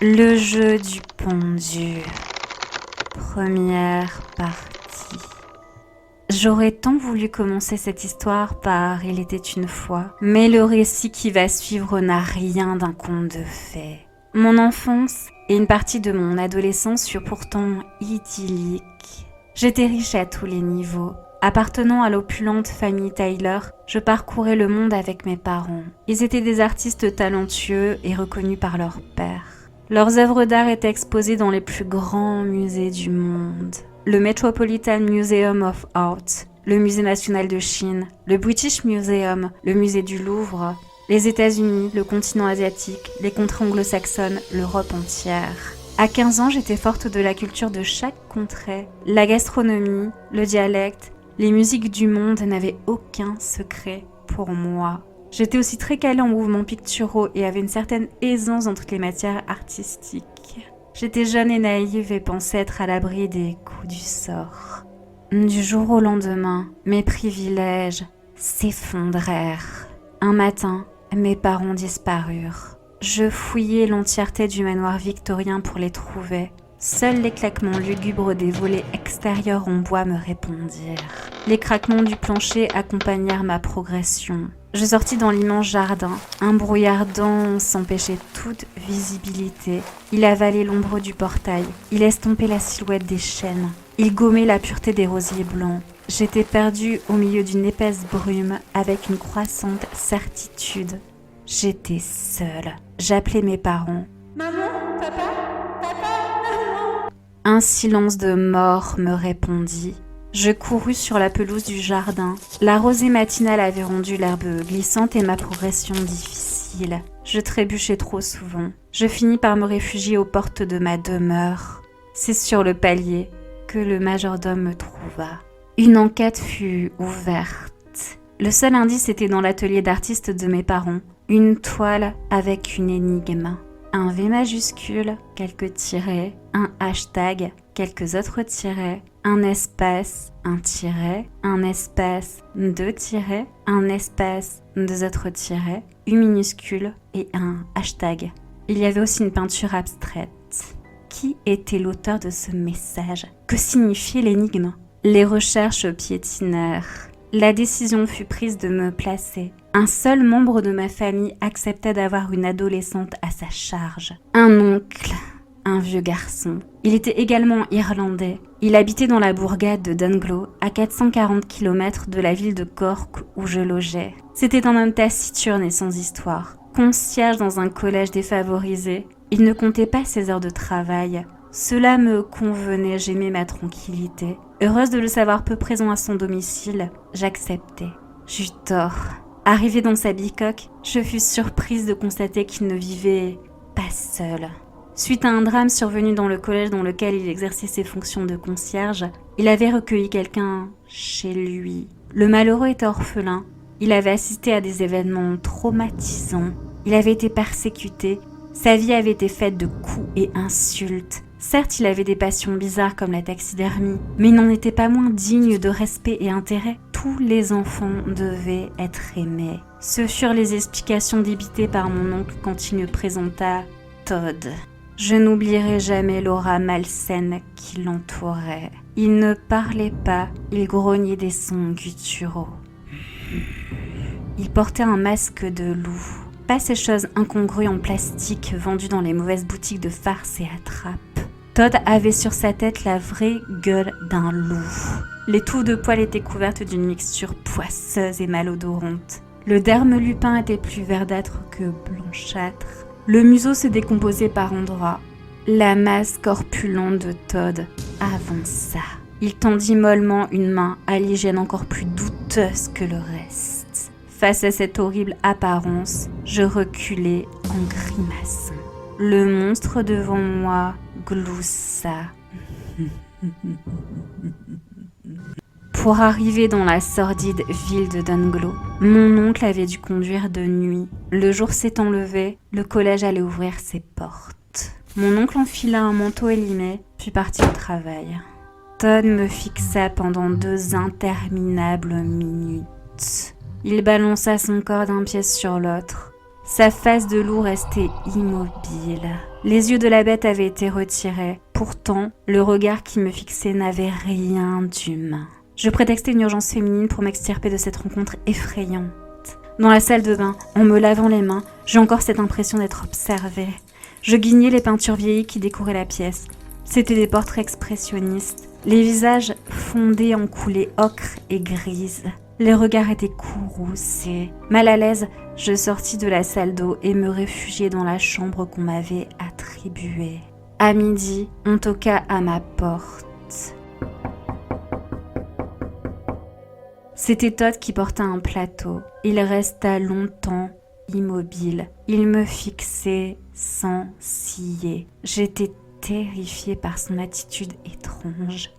Le jeu du pendu. Première partie. J'aurais tant voulu commencer cette histoire par Il était une fois, mais le récit qui va suivre n'a rien d'un conte de fées. Mon enfance et une partie de mon adolescence furent pourtant idylliques. J'étais riche à tous les niveaux. Appartenant à l'opulente famille Tyler, je parcourais le monde avec mes parents. Ils étaient des artistes talentueux et reconnus par leur père. Leurs œuvres d'art étaient exposées dans les plus grands musées du monde. Le Metropolitan Museum of Art, le Musée national de Chine, le British Museum, le musée du Louvre, les États-Unis, le continent asiatique, les contrées anglo-saxonnes, l'Europe entière. À 15 ans, j'étais forte de la culture de chaque contrée. La gastronomie, le dialecte, les musiques du monde n'avaient aucun secret pour moi. J'étais aussi très calée en mouvements picturaux et avais une certaine aisance dans toutes les matières artistiques. J'étais jeune et naïve et pensais être à l'abri des coups du sort. Du jour au lendemain, mes privilèges s'effondrèrent. Un matin, mes parents disparurent. Je fouillai l'entièreté du manoir victorien pour les trouver. Seuls les claquements lugubres des volets extérieurs en bois me répondirent. Les craquements du plancher accompagnèrent ma progression. Je sortis dans l'immense jardin. Un brouillard dense empêchait toute visibilité. Il avalait l'ombre du portail. Il estompait la silhouette des chênes. Il gommait la pureté des rosiers blancs. J'étais perdue au milieu d'une épaisse brume avec une croissante certitude. J'étais seule. J'appelais mes parents. Maman, papa, maman. Un silence de mort me répondit. Je courus sur la pelouse du jardin. La rosée matinale avait rendu l'herbe glissante et ma progression difficile. Je trébuchais trop souvent. Je finis par me réfugier aux portes de ma demeure. C'est sur le palier que le majordome me trouva. Une enquête fut ouverte. Le seul indice était dans l'atelier d'artiste de mes parents. Une toile avec une énigme. Un V majuscule, quelques tirets, un hashtag, quelques autres tirets, un espace, un tiret, un espace, deux tirets, un espace, deux autres tirets, une minuscule et un hashtag. Il y avait aussi une peinture abstraite. Qui était l'auteur de ce message? Que signifiait l'énigme? Les recherches piétinèrent. La décision fut prise de me placer. Un seul membre de ma famille acceptait d'avoir une adolescente à sa charge. Un oncle, un vieux garçon. Il était également irlandais. Il habitait dans la bourgade de Dunglow, à 440 km de la ville de Cork où je logeais. C'était un homme taciturne et sans histoire. Concierge dans un collège défavorisé, il ne comptait pas ses heures de travail. Cela me convenait, j'aimais ma tranquillité. Heureuse de le savoir peu présent à son domicile, j'acceptais. J'eus tort. Arrivée dans sa bicoque, je fus surprise de constater qu'il ne vivait pas seul. Suite à un drame survenu dans le collège dans lequel il exerçait ses fonctions de concierge, il avait recueilli quelqu'un chez lui. Le malheureux était orphelin. Il avait assisté à des événements traumatisants. Il avait été persécuté. Sa vie avait été faite de coups et insultes. Certes, il avait des passions bizarres comme la taxidermie, mais il n'en était pas moins digne de respect et intérêt. Tous les enfants devaient être aimés. Ce furent les explications débitées par mon oncle quand il me présenta Todd. Je n'oublierai jamais l'aura malsaine qui l'entourait. Il ne parlait pas, il grognait des sons gutturaux. Il portait un masque de loup. Pas ces choses incongrues en plastique vendues dans les mauvaises boutiques de farce et attrape. Todd avait sur sa tête la vraie gueule d'un loup. Les touffes de poils étaient couvertes d'une mixture poisseuse et malodorante. Le derme lupin était plus verdâtre que blanchâtre. Le museau se décomposait par endroits. La masse corpulente de Todd avança. Il tendit mollement une main à l'hygiène encore plus douteuse que le reste. Face à cette horrible apparence, je reculai en grimaçant. Le monstre devant moi gloussa. Pour arriver dans la sordide ville de Dunglow, mon oncle avait dû conduire de nuit. Le jour s'étant levé, le collège allait ouvrir ses portes. Mon oncle enfila un manteau élimé, puis partit au travail. Todd me fixa pendant 2 interminables minutes. Il balança son corps d'un pied sur l'autre. Sa face de loup restait immobile. Les yeux de la bête avaient été retirés. Pourtant, le regard qui me fixait n'avait rien d'humain. Je prétextais une urgence féminine pour m'extirper de cette rencontre effrayante. Dans la salle de bain, en me lavant les mains, j'ai encore cette impression d'être observée. Je guignais les peintures vieillies qui décoraient la pièce. C'étaient des portraits expressionnistes. Les visages fondés en coulées ocre et grises. Les regards étaient courroucés. Mal à l'aise, je sortis de la salle d'eau et me réfugiai dans la chambre qu'on m'avait attribuée. À midi, on toqua à ma porte. C'était Todd qui porta un plateau. Il resta longtemps immobile. Il me fixait sans ciller. J'étais terrifiée par son attitude étrange.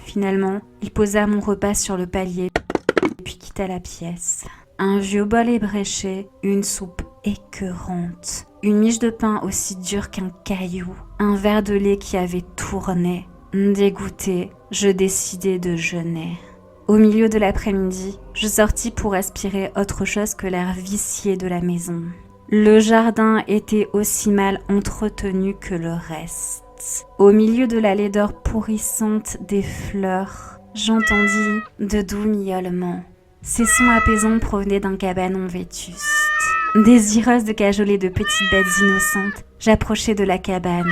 Finalement, il posa mon repas sur le palier, puis quitta la pièce. Un vieux bol ébréché, une soupe écœurante, une miche de pain aussi dure qu'un caillou, un verre de lait qui avait tourné. Dégoûtée, je décidai de jeûner. Au milieu de l'après-midi, je sortis pour aspirer autre chose que l'air vicié de la maison. Le jardin était aussi mal entretenu que le reste. Au milieu de la laideur pourrissante des fleurs, j'entendis de doux miaulements. Ces sons apaisants provenaient d'un cabanon vétuste. Désireuse de cajoler de petites bêtes innocentes, j'approchai de la cabane.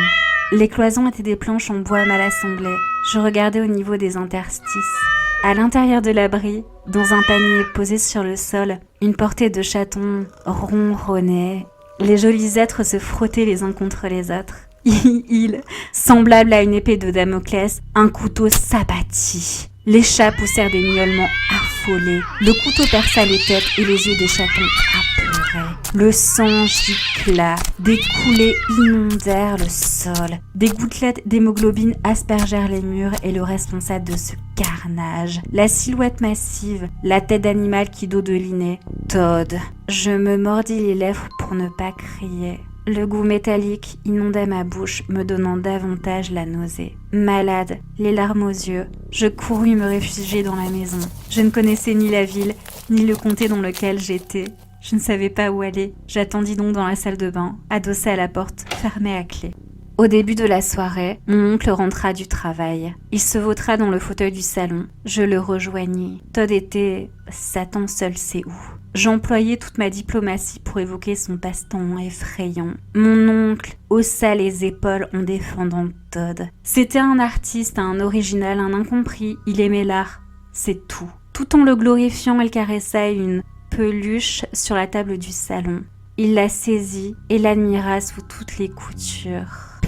Les cloisons étaient des planches en bois mal assemblées. Je regardais au niveau des interstices. À l'intérieur de l'abri, dans un panier posé sur le sol, une portée de chatons ronronnait. Les jolis êtres se frottaient les uns contre les autres. Il, semblable à une épée de Damoclès, un couteau s'abattit. Les chats poussèrent des miaulements affolés. Le couteau perça les têtes et les yeux des chatons appeuraient. Le sang gicla. Des coulées inondèrent le sol. Des gouttelettes d'hémoglobine aspergèrent les murs et le responsable de ce carnage. La silhouette massive, la tête d'animal qui dodelinait. Todd. Je me mordis les lèvres pour ne pas crier. Le goût métallique inondait ma bouche, me donnant davantage la nausée. Malade, les larmes aux yeux, je courus me réfugier dans la maison. Je ne connaissais ni la ville, ni le comté dans lequel j'étais. Je ne savais pas où aller. J'attendis donc dans la salle de bain, adossée à la porte, fermée à clé. Au début de la soirée, mon oncle rentra du travail. Il se vautra dans le fauteuil du salon. Je le rejoignis. Todd était... Satan seul sait où. J'employais toute ma diplomatie pour évoquer son passe-temps effrayant. Mon oncle haussa les épaules en défendant Todd. C'était un artiste, un original, un incompris. Il aimait l'art. C'est tout. Tout en le glorifiant, il caressa une peluche sur la table du salon. Il la saisit et l'admira sous toutes les coutures.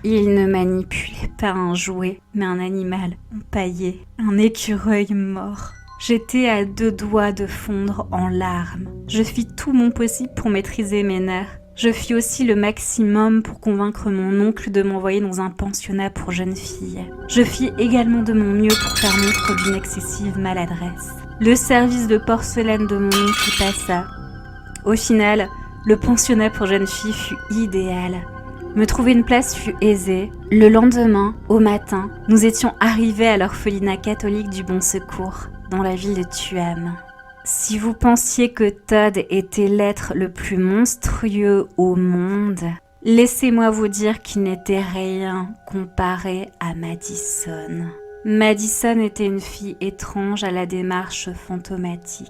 Il ne manipulait pas un jouet, mais un animal empaillé, un écureuil mort. J'étais à 2 doigts de fondre en larmes. Je fis tout mon possible pour maîtriser mes nerfs. Je fis aussi le maximum pour convaincre mon oncle de m'envoyer dans un pensionnat pour jeunes filles. Je fis également de mon mieux pour faire montre d'une excessive maladresse. Le service de porcelaine de mon oncle y passa. Au final, le pensionnat pour jeunes filles fut idéal. Me trouver une place fut aisé. Le lendemain, au matin, nous étions arrivés à l'orphelinat catholique du Bon Secours, dans la ville de Tuam. Si vous pensiez que Todd était l'être le plus monstrueux au monde, laissez-moi vous dire qu'il n'était rien comparé à Madison. Madison était une fille étrange à la démarche fantomatique.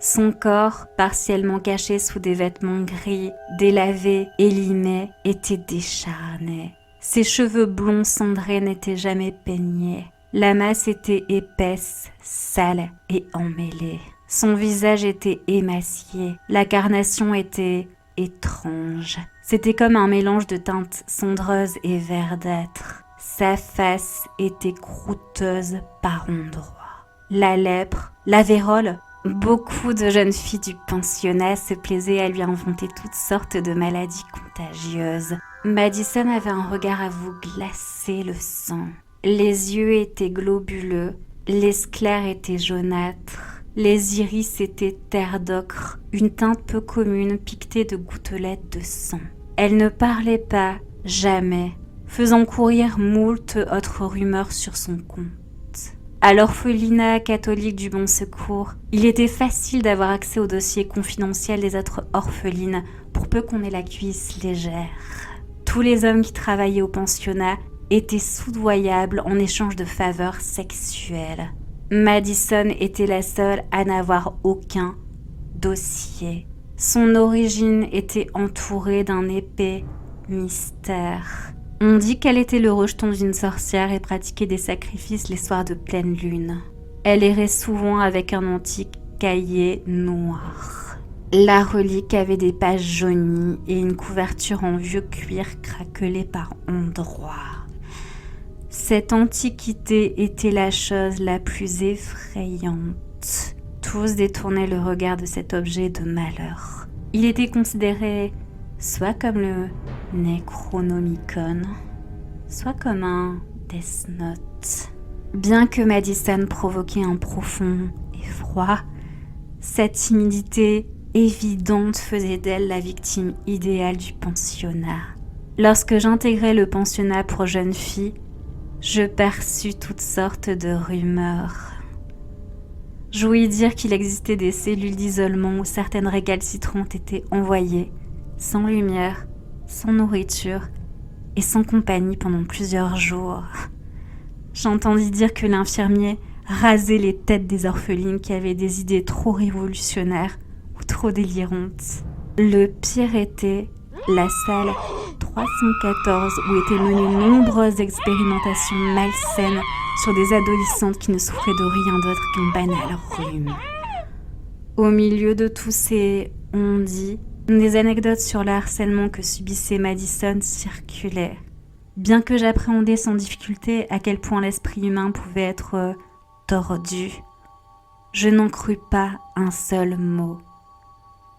Son corps, partiellement caché sous des vêtements gris, délavés et limés, était décharné. Ses cheveux blonds cendrés n'étaient jamais peignés. La masse était épaisse, sale et emmêlée. Son visage était émacié. La carnation était étrange. C'était comme un mélange de teintes cendreuses et verdâtres. Sa face était croûteuse par endroits. La lèpre, la vérole. Beaucoup de jeunes filles du pensionnat se plaisaient à lui inventer toutes sortes de maladies contagieuses. Madison avait un regard à vous glacer le sang. Les yeux étaient globuleux, les sclères étaient jaunâtres, les iris étaient terre d'ocre, une teinte peu commune piquetée de gouttelettes de sang. Elle ne parlait pas, jamais, faisant courir moult autres rumeurs sur son compte. À l'orphelinat catholique du Bon Secours, il était facile d'avoir accès aux dossiers confidentiels des autres orphelines, pour peu qu'on ait la cuisse légère. Tous les hommes qui travaillaient au pensionnat étaient soudoyables en échange de faveurs sexuelles. Madison était la seule à n'avoir aucun dossier. Son origine était entourée d'un épais mystère. On dit qu'elle était le rejeton d'une sorcière et pratiquait des sacrifices les soirs de pleine lune. Elle errait souvent avec un antique cahier noir. La relique avait des pages jaunies et une couverture en vieux cuir craquelé par endroits. Cette antiquité était la chose la plus effrayante. Tous détournaient le regard de cet objet de malheur. Il était considéré soit comme le Necronomicon, soit comme un Death Note. Bien que Madison provoquait un profond effroi, cette timidité évidente faisait d'elle la victime idéale du pensionnat. Lorsque j'intégrai le pensionnat pour jeunes filles, je perçus toutes sortes de rumeurs. Je ouïs dire qu'il existait des cellules d'isolement où certaines récalcitrantes étaient envoyées, sans lumière, sans nourriture et sans compagnie pendant plusieurs jours. J'entendis dire que l'infirmier rasait les têtes des orphelines qui avaient des idées trop révolutionnaires ou trop délirantes. Le pire était la salle 314 où étaient menées nombreuses expérimentations malsaines sur des adolescentes qui ne souffraient de rien d'autre qu'un banal rhume. Au milieu de tous ces on-dit, des anecdotes sur le harcèlement que subissait Madison circulaient. Bien que j'appréhendais sans difficulté à quel point l'esprit humain pouvait être tordu, je n'en crus pas un seul mot.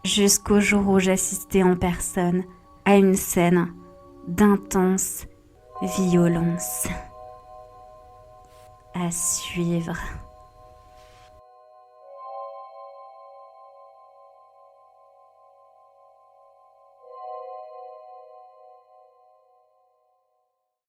Jusqu'au jour où j'assistais en personne à une scène d'intense violence. À suivre.